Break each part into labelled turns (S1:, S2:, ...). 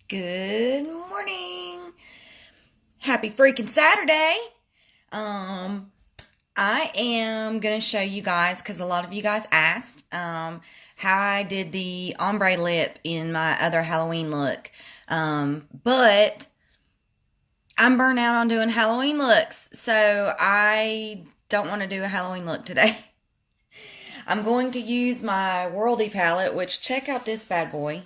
S1: Good morning. Happy freaking Saturday. I am going to show you guys, because a lot of you guys asked, how I did the ombre lip in my other Halloween look. But I'm burnt out on doing Halloween looks, so I don't want to do a Halloween look today. I'm going to use my Worldie palette, which check out this bad boy.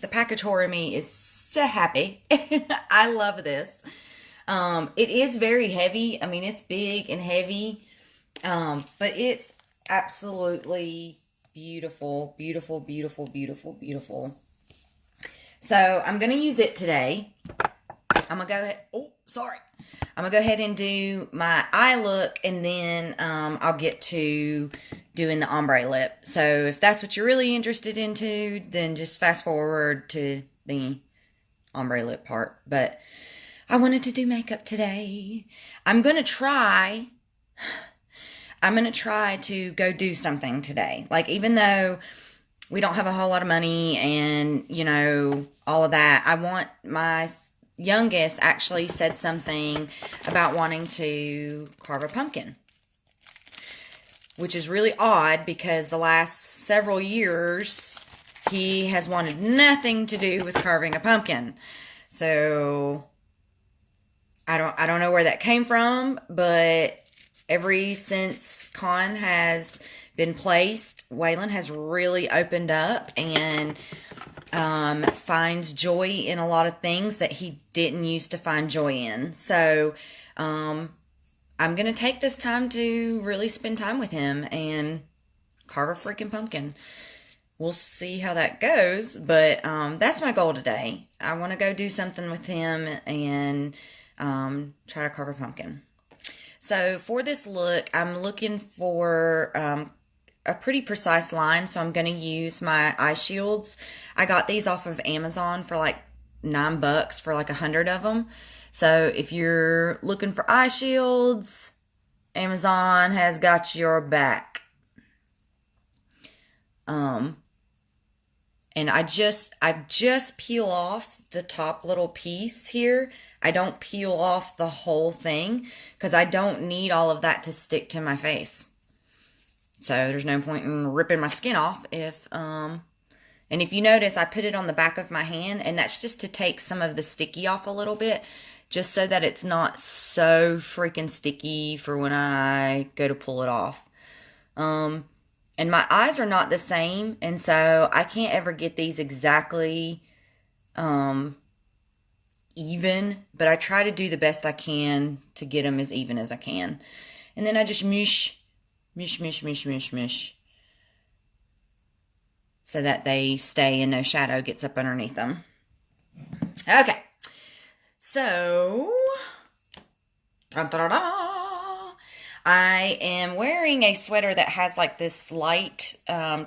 S1: The package horror me is so happy. I love this. It is very heavy. I mean, it's big and heavy. But it's absolutely beautiful, beautiful, beautiful, beautiful, beautiful. So I'm going to use it today. I'm going to go ahead. Oh, sorry. I'm going to go ahead and do my eye look, and then I'll get to doing the ombre lip. So if that's what you're really interested into, then just fast forward to the ombre lip part. But I wanted to do makeup today. I'm going to try to go do something today. Like, even though we don't have a whole lot of money and, you know, all of that, I want my youngest actually said something about wanting to carve a pumpkin, which is really odd because the last several years he has wanted nothing to do with carving a pumpkin. So I don't know where that came from, but ever since Con has been placed, Waylon has really opened up and finds joy in a lot of things that he didn't used to find joy in. So I'm going to take this time to really spend time with him and carve a freaking pumpkin. We'll see how that goes, but that's my goal today. I want to go do something with him and try to carve a pumpkin. So for this look, I'm looking for a pretty precise line, so I'm going to use my eye shields. I got these off of Amazon for like $9 for like 100 of them. So if you're looking for eye shields, Amazon has got your back. And I just peel off the top little piece here. I don't peel off the whole thing because I don't need all of that to stick to my face. So there's no point in ripping my skin off and if you notice, I put it on the back of my hand, and that's just to take some of the sticky off a little bit, just so that it's not so freaking sticky for when I go to pull it off. And my eyes are not the same, and so I can't ever get these exactly even, but I try to do the best I can to get them as even as I can. And then I just mush, so that they stay and no shadow gets up underneath them. Okay, so I am wearing a sweater that has like this light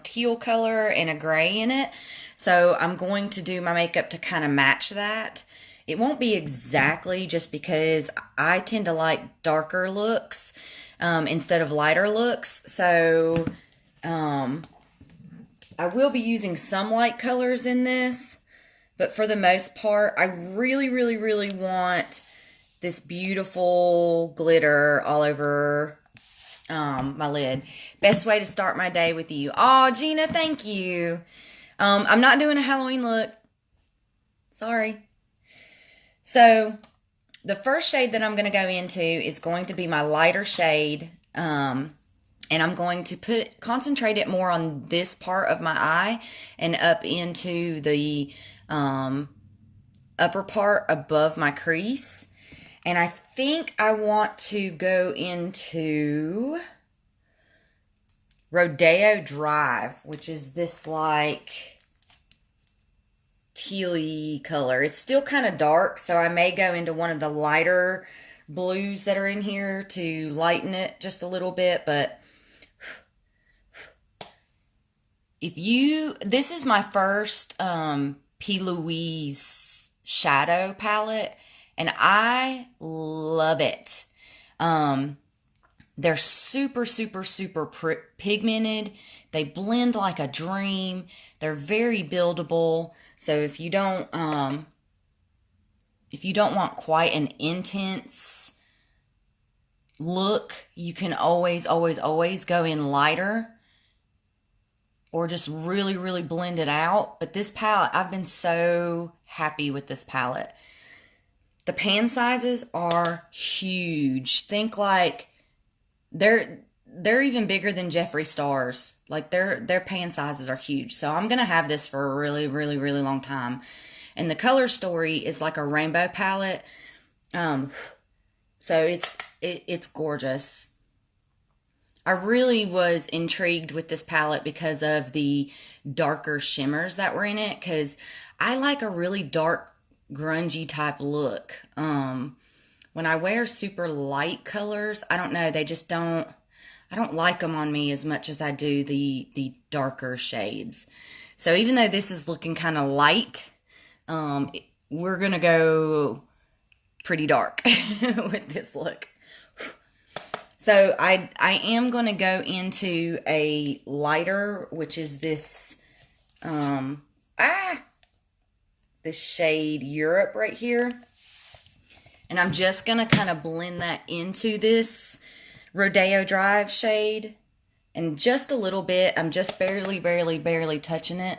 S1: teal color and a gray in it. So I'm going to do my makeup to kind of match that. It won't be exactly, just because I tend to like darker looks instead of lighter looks. So I will be using some light colors in this, but for the most part, I really, really, really want this beautiful glitter all over my lid. Best way to start my day with you. Oh, Gina, thank you. I'm not doing a Halloween look. Sorry. So the first shade that I'm going to go into is going to be my lighter shade. And I'm going to concentrate it more on this part of my eye and up into the upper part above my crease. And I think I want to go into Rodeo Drive, which is this like tealy color. It's still kind of dark, so I may go into one of the lighter blues that are in here to lighten it just a little bit. But this is my first P. Louise shadow palette, and I love it. They're super, super, super pigmented. They blend like a dream. They're very buildable. So if you don't want quite an intense look, you can always, always, always go in lighter or just really, really blend it out. But this palette, I've been so happy with this palette. The pan sizes are huge. Think like they're even bigger than Jeffree Star's. Like their pan sizes are huge. So I'm gonna have this for a really, really, really long time. And the color story is like a rainbow palette. So it's gorgeous. I really was intrigued with this palette because of the darker shimmers that were in it. Because I like a really dark, grungy type look. When I wear super light colors, I don't know, they just don't, I don't like them on me as much as I do the darker shades. So even though this is looking kind of light, we're going to go pretty dark with this look. So I am going to go into a lighter, which is this, this shade Europe right here. And I'm just going to kind of blend that into this Rodeo Drive shade. And just a little bit. I'm just barely, barely, barely touching it.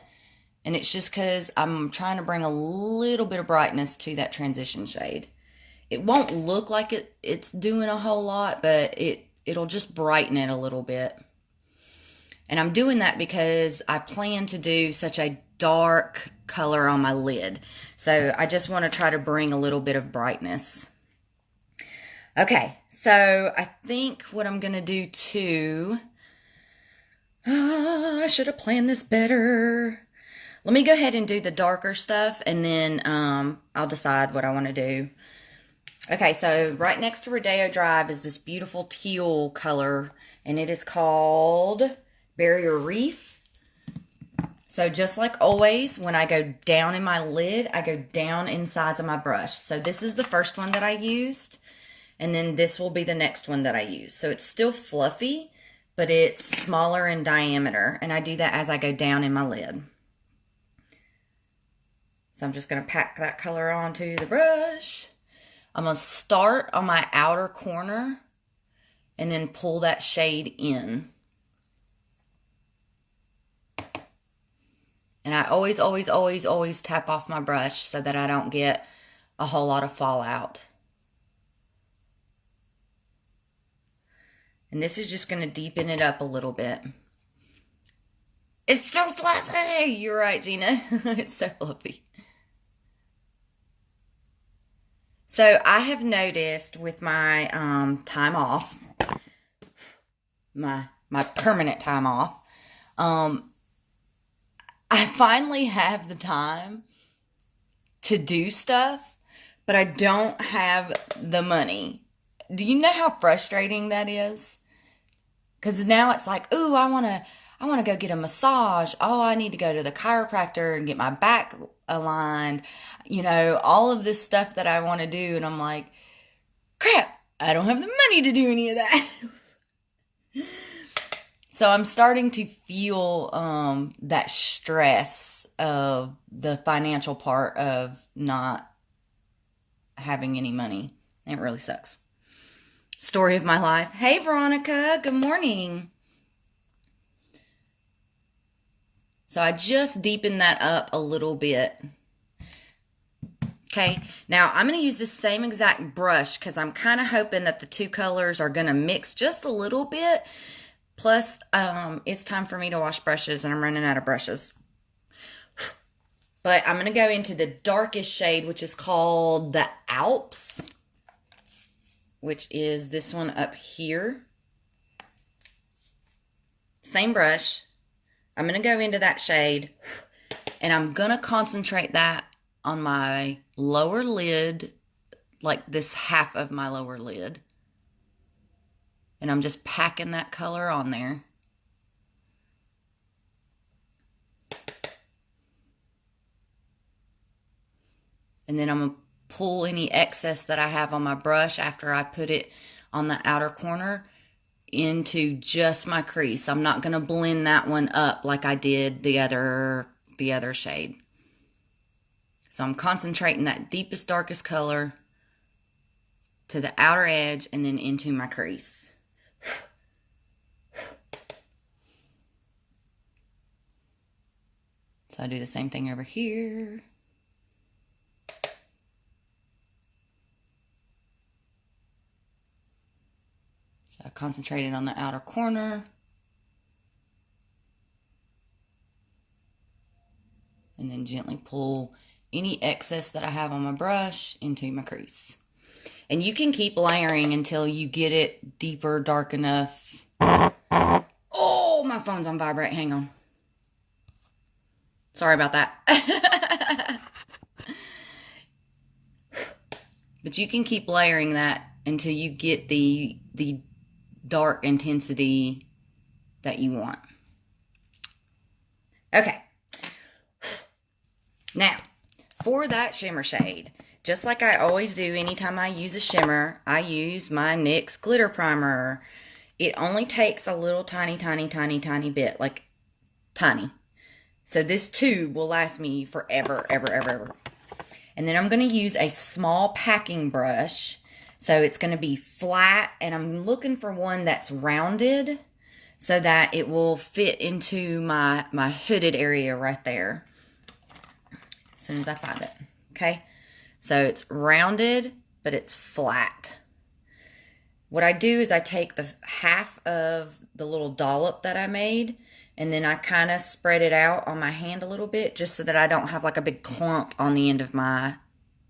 S1: And it's just because I'm trying to bring a little bit of brightness to that transition shade. It won't look like it's doing a whole lot, but it'll just brighten it a little bit. And I'm doing that because I plan to do such a dark color on my lid. So I just want to try to bring a little bit of brightness. Okay, so I think what I'm going to do too... I should have planned this better. Let me go ahead and do the darker stuff, and then I'll decide what I want to do. Okay, so right next to Rodeo Drive is this beautiful teal color, and it is called Barrier Reef. So just like always, when I go down in my lid, I go down in size of my brush. So this is the first one that I used, and then this will be the next one that I use. So it's still fluffy, but it's smaller in diameter, and I do that as I go down in my lid. So I'm just going to pack that color onto the brush. I'm going to start on my outer corner and then pull that shade in. And I always, always, always, always tap off my brush so that I don't get a whole lot of fallout. And this is just going to deepen it up a little bit. It's so fluffy! You're right, Gina. It's so fluffy. So I have noticed with my time off, my permanent time off, I finally have the time to do stuff, but I don't have the money. Do you know how frustrating that is? Because now it's like, ooh, I want to go get a massage. Oh, I need to go to the chiropractor and get my back aligned. You know, all of this stuff that I want to do. And I'm like, crap, I don't have the money to do any of that. So I'm starting to feel that stress of the financial part of not having any money. It really sucks. Story of my life. Hey, Veronica. Good morning. So I just deepened that up a little bit. Okay, now I'm going to use this same exact brush because I'm kind of hoping that the two colors are going to mix just a little bit. Plus, it's time for me to wash brushes and I'm running out of brushes. But I'm going to go into the darkest shade, which is called the Alps, which is this one up here. Same brush. I'm going to go into that shade, and I'm going to concentrate that on my lower lid, like this half of my lower lid. And I'm just packing that color on there. And then I'm going to pull any excess that I have on my brush after I put it on the outer corner into just my crease. I'm not going to blend that one up like I did the other shade. So I'm concentrating that deepest, darkest color to the outer edge and then into my crease. So I do the same thing over here. So I concentrated on the outer corner. And then gently pull any excess that I have on my brush into my crease. And you can keep layering until you get it deeper, dark enough. Oh, my phone's on vibrate. Hang on. Sorry about that. But you can keep layering that until you get the dark intensity that you want. Okay. Now, for that shimmer shade, just like I always do anytime I use a shimmer, I use my NYX glitter primer. It only takes a little tiny bit, like tiny. So this tube will last me forever, ever. And then I'm going to use a small packing brush. So it's going to be flat, and I'm looking for one that's rounded so that it will fit into my hooded area right there as soon as I find it. Okay, so it's rounded, but it's flat. What I do is I take the half of the little dollop that I made, and then I kind of spread it out on my hand a little bit just so that I don't have like a big clump on the end of my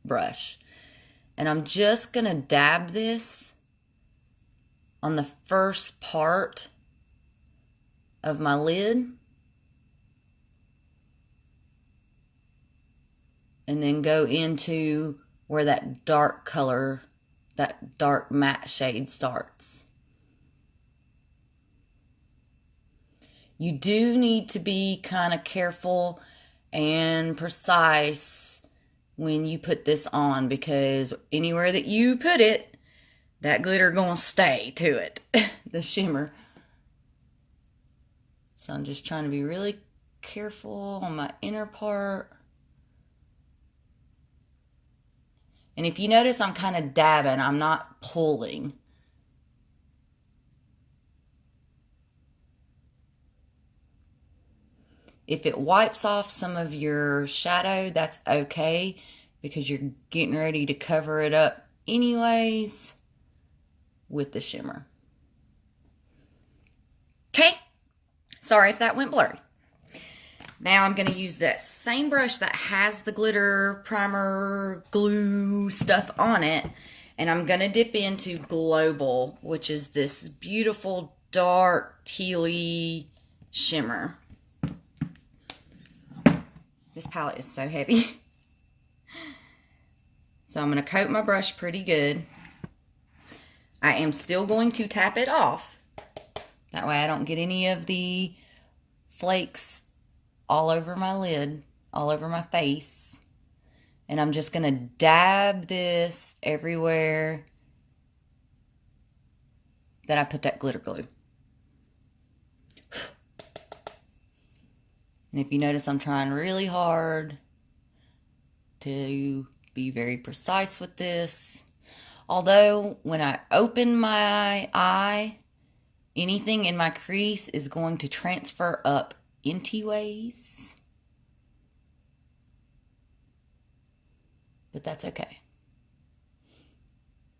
S1: brush. And I'm just going to dab this on the first part of my lid. And then go into where that dark color, that dark matte shade starts. You do need to be kind of careful and precise when you put this on, because anywhere that you put it, that glitter gonna stay to it, the shimmer. So I'm just trying to be really careful on my inner part. And if you notice, I'm kind of dabbing, I'm not pulling. If it wipes off some of your shadow, that's okay, because you're getting ready to cover it up anyways with the shimmer. Okay, sorry if that went blurry. Now I'm going to use that same brush that has the glitter primer glue stuff on it, and I'm going to dip into Global, which is this beautiful dark tealy shimmer. This palette is so heavy. So I'm going to coat my brush pretty good. I am still going to tap it off. That way I don't get any of the flakes all over my lid, all over my face. And I'm just going to dab this everywhere that I put that glitter glue. And if you notice, I'm trying really hard to be very precise with this. Although, when I open my eye, anything in my crease is going to transfer up into ways. But that's okay.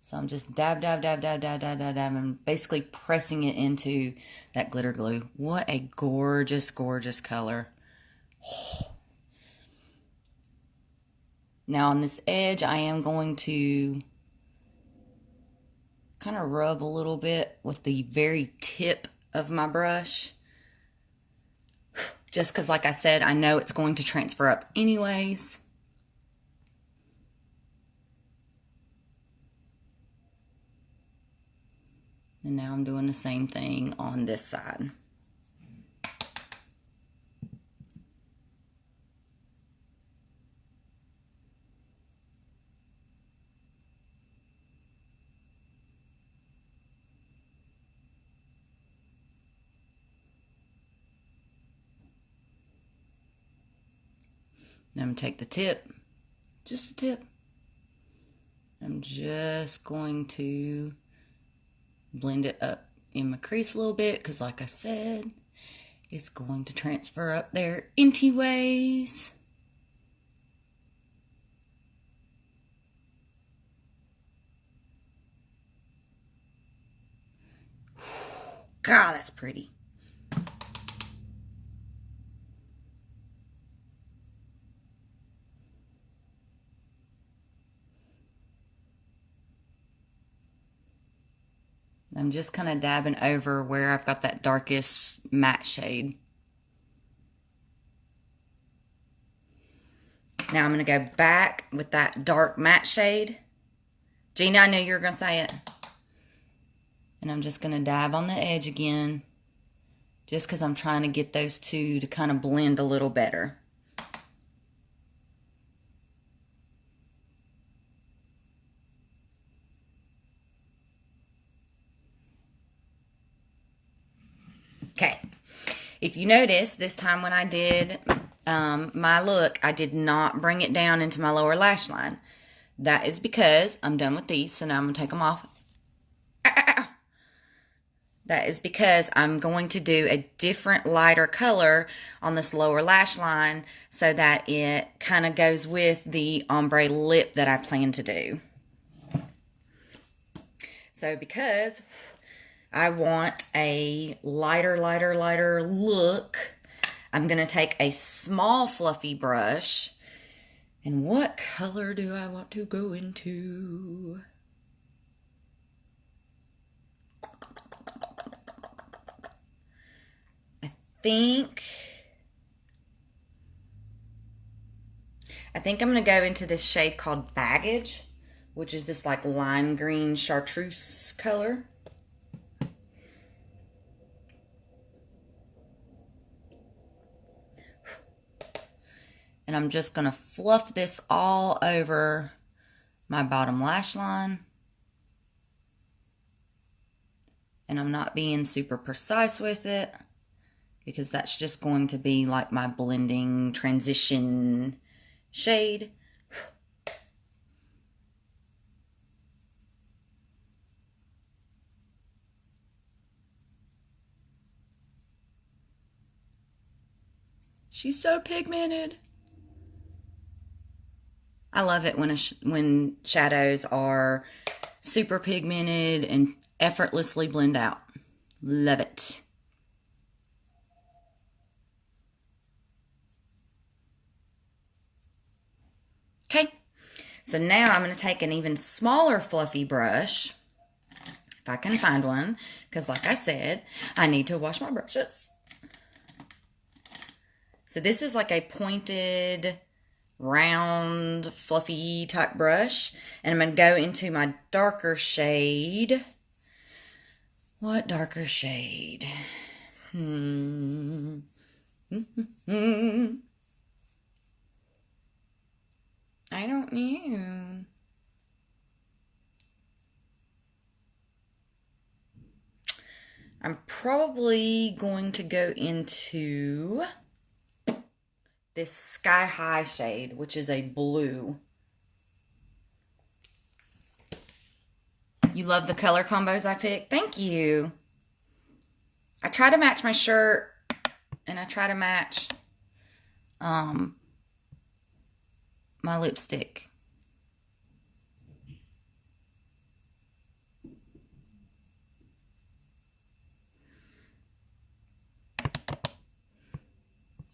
S1: So I'm just dab, and basically pressing it into that glitter glue. What a gorgeous, gorgeous color. Now on this edge, I am going to kind of rub a little bit with the very tip of my brush. Just because, like I said, I know it's going to transfer up anyways. And now I'm doing the same thing on this side. Then I'm going to take the tip, just a tip. I'm just going to blend it up in my crease a little bit because, like I said, it's going to transfer up there inty ways. God, that's pretty. I'm just kind of dabbing over where I've got that darkest matte shade. Now I'm going to go back with that dark matte shade. Gina, I knew you were going to say it. And I'm just going to dab on the edge again. Just because I'm trying to get those two to kind of blend a little better. Okay. If you notice, this time when I did my look, I did not bring it down into my lower lash line. That is because I'm done with these, so now I'm going to take them off. That is because I'm going to do a different lighter color on this lower lash line so that it kind of goes with the ombre lip that I plan to do. So because I want a lighter look, I'm going to take a small fluffy brush. And what color do I want to go into? I think I'm going to go into this shade called Baggage, which is this like lime green chartreuse color. And I'm just going to fluff this all over my bottom lash line. And I'm not being super precise with it because that's just going to be like my blending transition shade. She's so pigmented. I love it when shadows are super pigmented and effortlessly blend out. Love it. Okay, so now I'm going to take an even smaller fluffy brush, if I can find one, because like I said, I need to wash my brushes. So this is like a pointed, round, fluffy type brush, and I'm going to go into my darker shade. What darker shade? I don't know. I'm probably going to go into this Sky High shade, which is a blue. You love the color combos I picked? Thank you. I try to match my shirt, and I try to match my lipstick.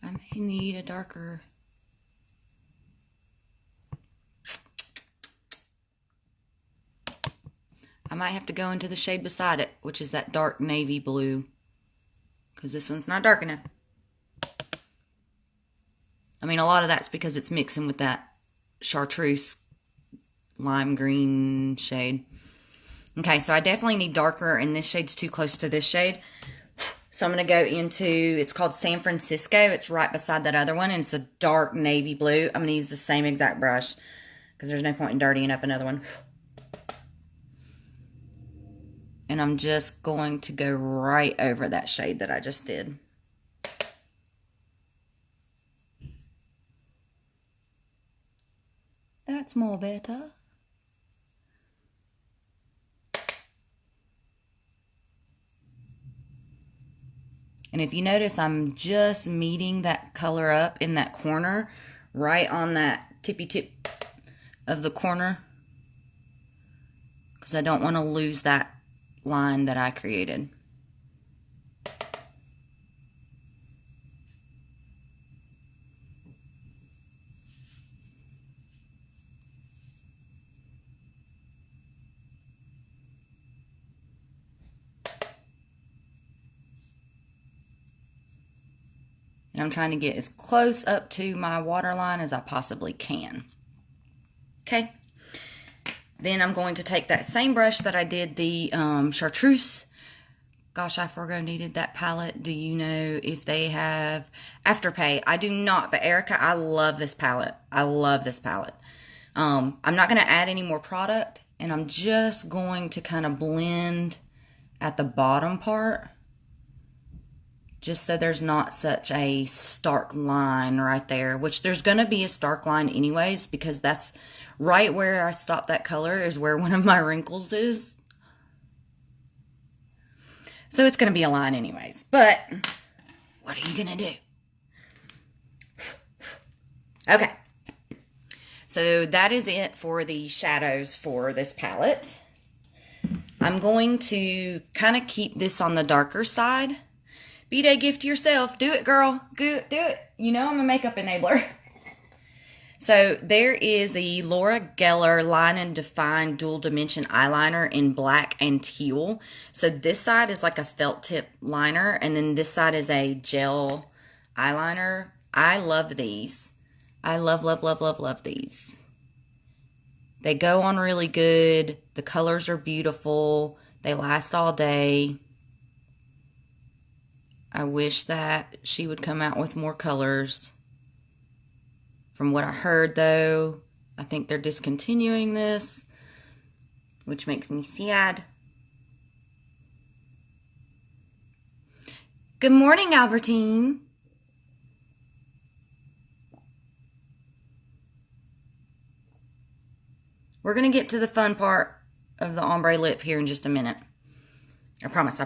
S1: I may need a darker. I might have to go into the shade beside it, which is that dark navy blue, because this one's not dark enough. I mean, a lot of that's because it's mixing with that chartreuse lime green shade. Okay, so I definitely need darker, and this shade's too close to this shade. So I'm going to go into, it's called San Francisco. It's right beside that other one, and it's a dark navy blue. I'm going to use the same exact brush because there's no point in dirtying up another one. And I'm just going to go right over that shade that I just did. That's more better. And if you notice, I'm just meeting that color up in that corner, right on that tippy tip of the corner, because I don't want to lose that line that I created. And I'm trying to get as close up to my waterline as I possibly can. Okay. Then I'm going to take that same brush that I did the chartreuse. Gosh, I forgot I needed that palette. Do you know if they have Afterpay? I do not, but Erica, I love this palette. I love this palette. I'm not going to add any more product, and I'm just going to kind of blend at the bottom part, just so there's not such a stark line right there, which there's going to be a stark line anyways, because that's right where I stopped that color is where one of my wrinkles is. So it's going to be a line anyways, but what are you going to do? Okay. So that is it for the shadows for this palette. I'm going to kind of keep this on the darker side. B-Day gift to yourself. Do it, girl. Do it. You know I'm a makeup enabler. So there is the Laura Geller Line and Define Dual Dimension Eyeliner in black and teal. So this side is like a felt tip liner, and then this side is a gel eyeliner. I love these. I love these. They go on really good. The colors are beautiful. They last all day. I wish that she would come out with more colors. From what I heard, though, I think they're discontinuing this, which makes me sad. Good morning, Albertine. We're going to get to the fun part of the ombre lip here in just a minute. I promise.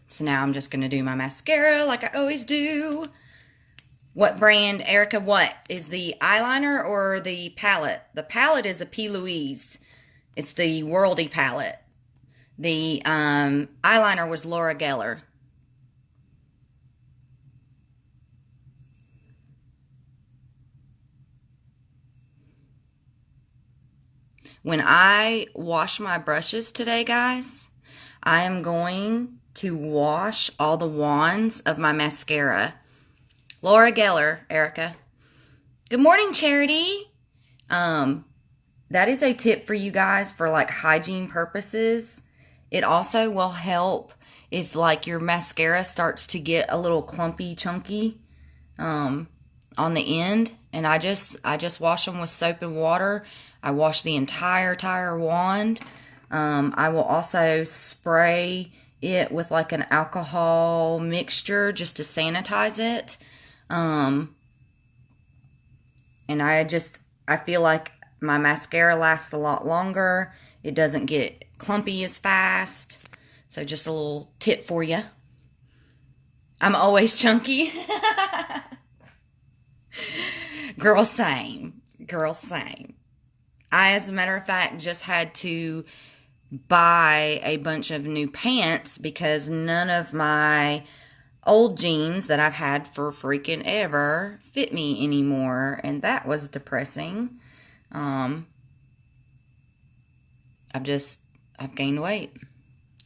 S1: So now I'm just going to do my mascara like I always do. What brand, Erica, what? Is the eyeliner or the palette? The palette is a P. Louise. It's the Worldie palette. The eyeliner was Laura Geller. When I wash my brushes today, guys, I am going to wash all the wands of my mascara. Laura Geller, Erica. Good morning, Charity. That is a tip for you guys for like hygiene purposes. It also will help if like your mascara starts to get a little clumpy, chunky on the end. And I just wash them with soap and water. I wash the entire wand. I will also spray it with like an alcohol mixture just to sanitize it. And I feel like my mascara lasts a lot longer. It doesn't get clumpy as fast. So just a little tip for you. I'm always chunky. Girl, same. I, as a matter of fact, just had to buy a bunch of new pants because none of my old jeans that I've had for freaking ever fit me anymore, and that was depressing. I've gained weight.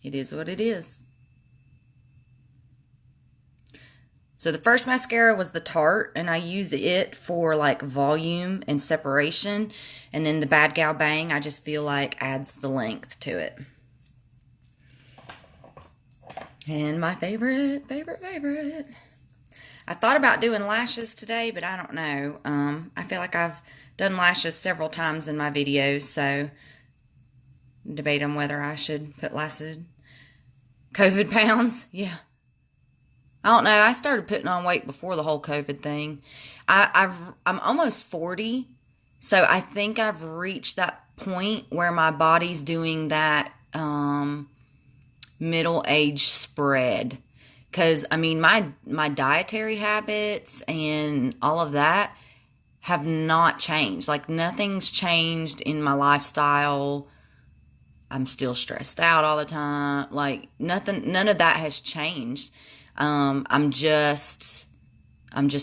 S1: It is what it is. So the first mascara was the Tarte, and I use it for like volume and separation. And then the Bad Gal Bang, I just feel like adds the length to it. And my favorite. I thought about doing lashes today, but I don't know. I feel like I've done lashes several times in my videos, so debate on whether I should put lashes. COVID pounds, yeah. I don't know. I started putting on weight before the whole COVID thing. I'm almost 40, so I think I've reached that point where my body's doing that middle age spread. Because I mean, my dietary habits and all of that have not changed. Like nothing's changed in my lifestyle. I'm still stressed out all the time. Like nothing, none of that has changed. I'm just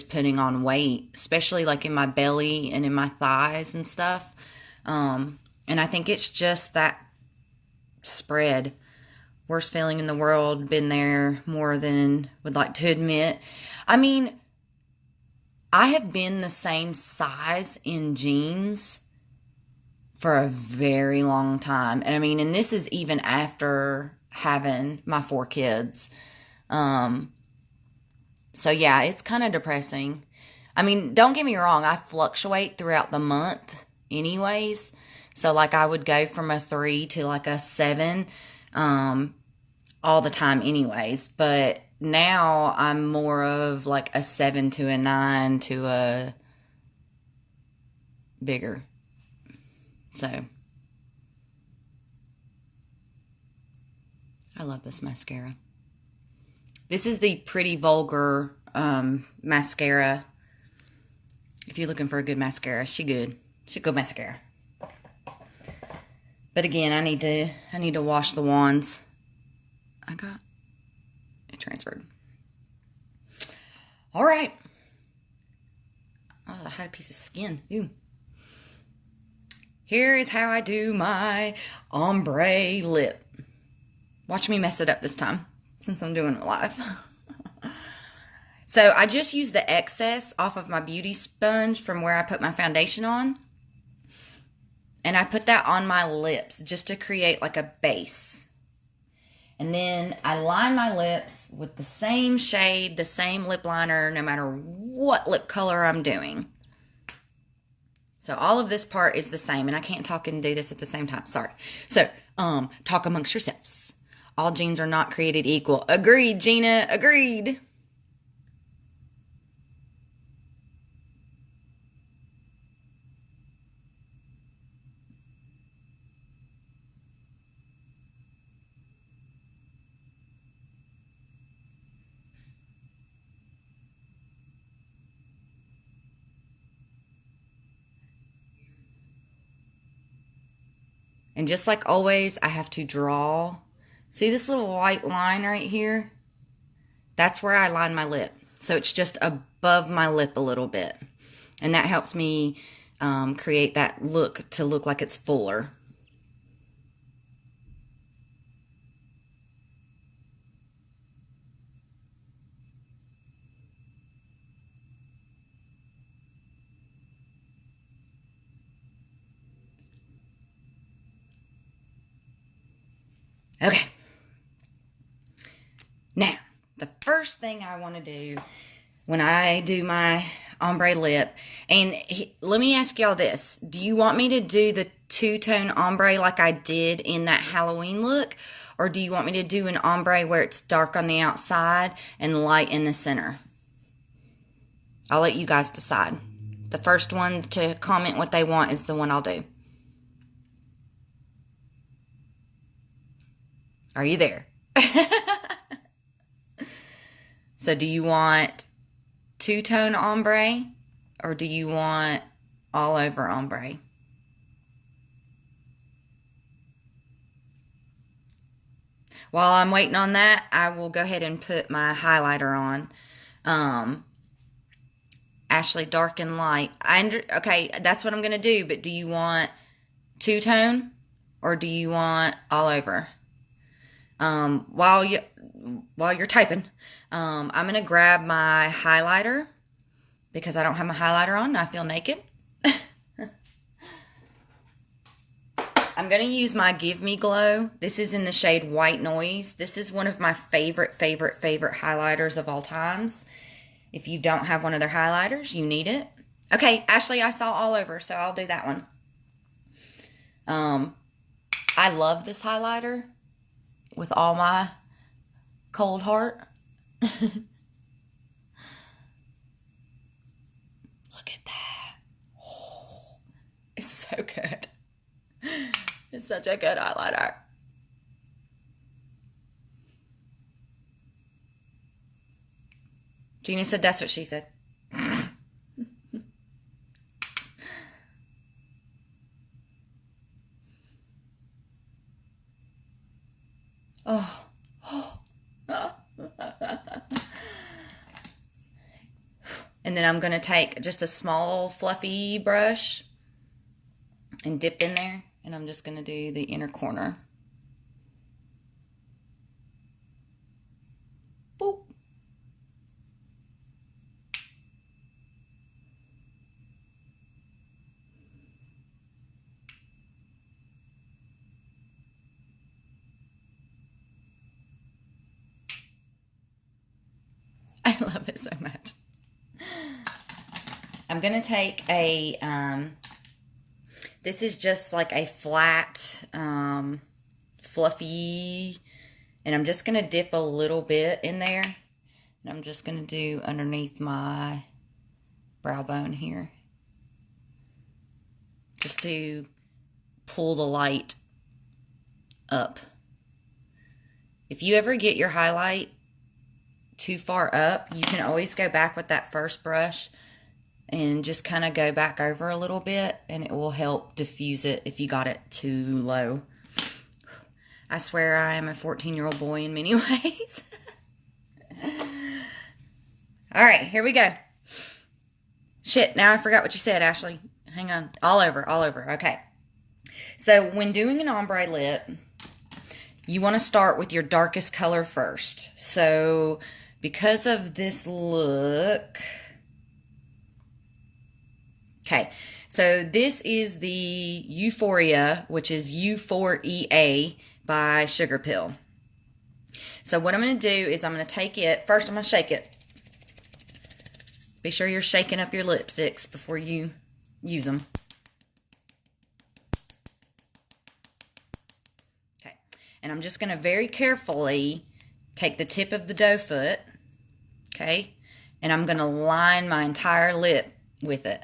S1: putting on weight, especially like in my belly and in my thighs and stuff. And I think it's just that spread. Worst feeling in the world, been there more than would like to admit. I mean, I have been the same size in jeans for a very long time. And I mean, and this is even after having my 4 kids. So yeah, it's kind of depressing. I mean, don't get me wrong, I fluctuate throughout the month anyways. So like I would go from a 3 to like a 7 all the time anyways. But now I'm more of like a 7 to a 9 to a bigger. So I love this mascara. This is the Pretty Vulgar mascara. If you're looking for a good mascara, she good. She good mascara. But again, I need to wash the wands. I got it transferred. All right. Oh, I had a piece of skin. Ooh. Here is how I do my ombre lip. Watch me mess it up this time, since I'm doing it live. So I just used the excess off of my beauty sponge from where I put my foundation on. And I put that on my lips just to create like a base. And then I line my lips with the same shade, the same lip liner, no matter what lip color I'm doing. So all of this part is the same. And I can't talk and do this at the same time. Sorry. So, talk amongst yourselves. All jeans are not created equal. Agreed, Gina. Agreed. And just like always, I have to draw. See this little white line right here? That's where I line my lip. So it's just above my lip a little bit. And that helps me create that look to look like it's fuller. Okay. Now, the first thing I want to do when I do my ombre lip, and let me ask y'all this. Do you want me to do the two-tone ombre like I did in that Halloween look? Or do you want me to do an ombre where it's dark on the outside and light in the center? I'll let you guys decide. The first one to comment what they want is the one I'll do. Are you there? So do you want two-tone ombre or do you want all over ombre? While I'm waiting on that, I will go ahead and put my highlighter on. Ashley, dark and light. Okay, that's what I'm going to do, but do you want two-tone or do you want all over? While you're typing, I'm going to grab my highlighter because I don't have my highlighter on and I feel naked. I'm going to use my Give Me Glow. This is in the shade White Noise. This is one of my favorite highlighters of all times. If you don't have one of their highlighters, you need it. Okay, Ashley, I saw all over, so I'll do that one. I love this highlighter with all my cold heart. so good. It's such a good highlighter. Gina said that's what she said. Oh. And then I'm going to take just a small fluffy brush and dip in there. And I'm just going to do the inner corner. Boop. I love it so much. I'm going to take a, this is just like a flat, fluffy, and I'm just going to dip a little bit in there. And I'm just going to do underneath my brow bone here. Just to pull the light up. If you ever get your highlight too far up, you can always go back with that first brush and just kind of go back over a little bit, and it will help diffuse it if you got it too low. I swear I am a 14-year-old boy in many ways. All right, here we go. Shit, now I forgot what you said, Ashley. Hang on. All over. Okay. So when doing an ombre lip, you want to start with your darkest color first. So because of this look... Okay, so this is the Euphoria, which is U4EA by Sugar Pill. So what I'm going to do is I'm going to take it, first I'm going to shake it. Be sure you're shaking up your lipsticks before you use them. Okay, and I'm just going to very carefully take the tip of the doe foot, okay, and I'm going to line my entire lip with it.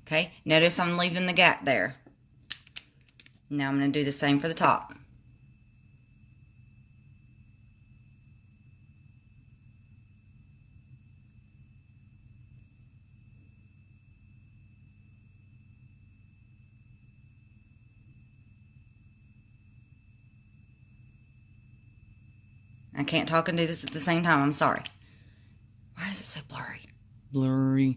S1: Okay, notice I'm leaving the gap there. Now I'm going to do the same for the top. I can't talk and do this at the same time. I'm sorry. Why is it so blurry? Blurry.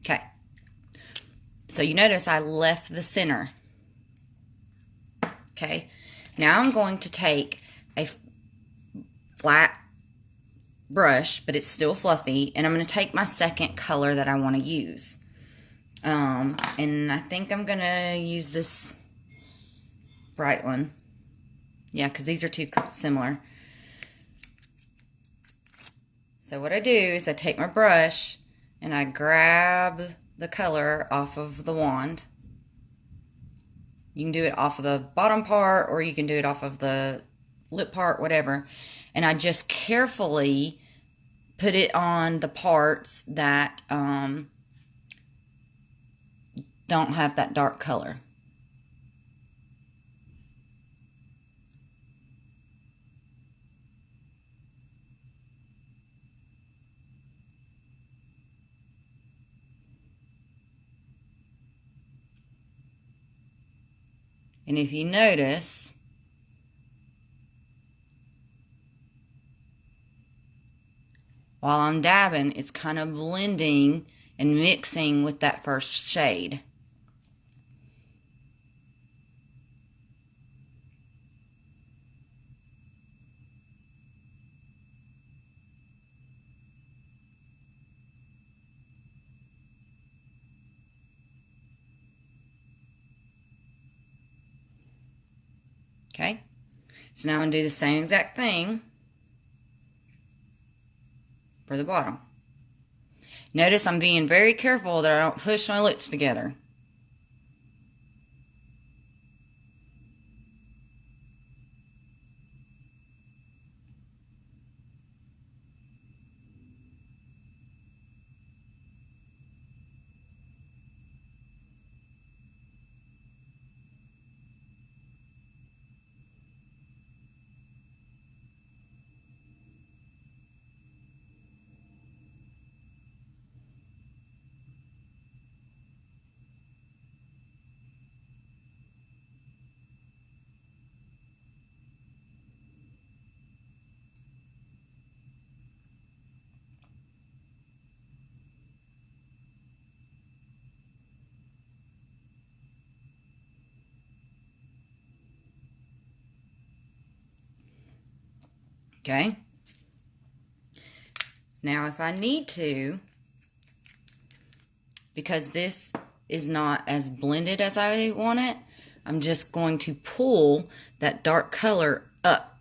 S1: Okay, so you notice I left the center. Okay, now I'm going to take a flat brush, but it's still fluffy, and I'm going to take my second color that I want to use. And I think I'm going to use this bright one. Yeah, because these are too similar. So what I do is I take my brush and I grab the color off of the wand. You can do it off of the bottom part, or you can do it off of the lip part, whatever. And I just carefully put it on the parts that don't have that dark color. And if you notice, while I'm dabbing, it's kind of blending and mixing with that first shade. Okay, so now I'm going to do the same exact thing for the bottom. Notice I'm being very careful that I don't push my lips together. Okay. Now if I need to, because this is not as blended as I want it, I'm just going to pull that dark color up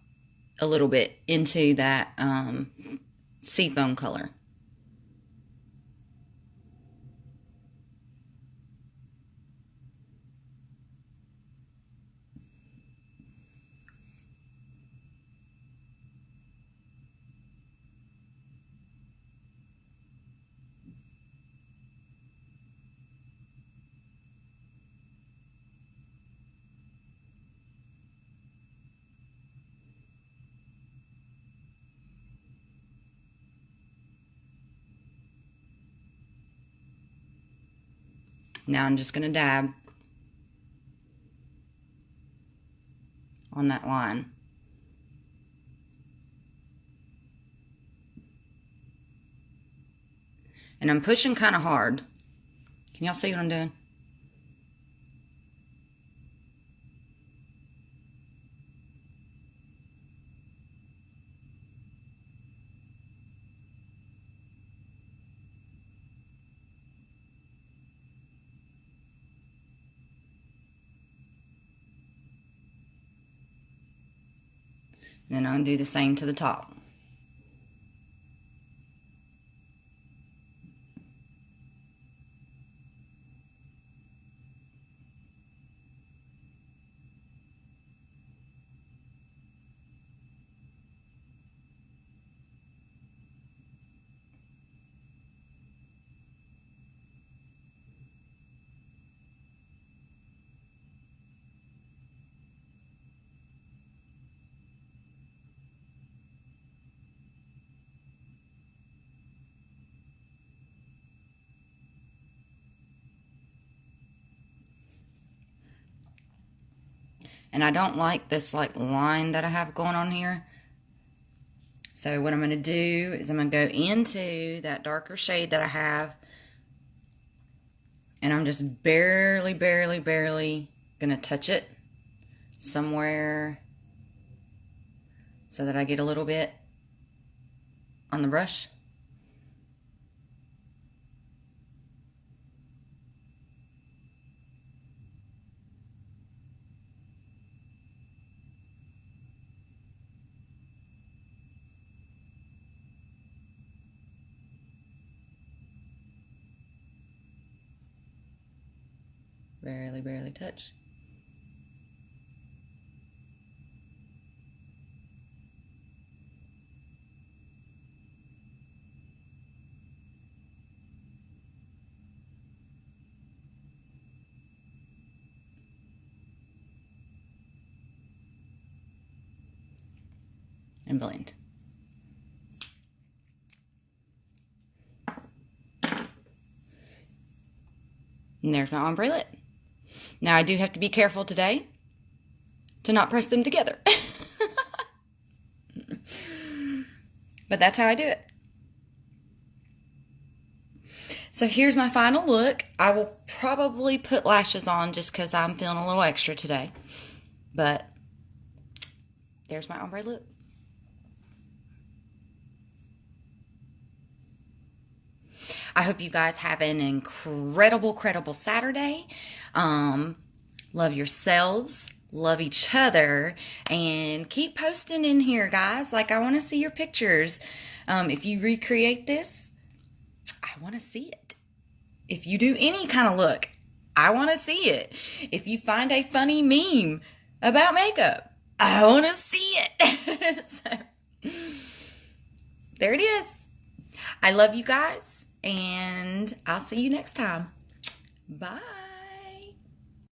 S1: a little bit into that seafoam color. Now I'm just going to dab on that line. And I'm pushing kind of hard. Can y'all see what I'm doing? And then I'm going to do the same to the top. And I don't like this line that I have going on here. So what I'm going to do is I'm going to go into that darker shade that I have. And I'm just barely going to touch it somewhere so that I get a little bit on the brush. Barely touch. And blend. And there's my ombre lip. Now I do have to be careful today to not press them together. But that's how I do it. So here's my final look. I will probably put lashes on just because I'm feeling a little extra today. But there's my ombre look. I hope you guys have an incredible Saturday. Love yourselves. Love each other. And keep posting in here, guys. Like, I want to see your pictures. If you recreate this, I want to see it. If you do any kind of look, I want to see it. If you find a funny meme about makeup, I want to see it. So, there it is. I love you guys, and I'll see you next time. Bye.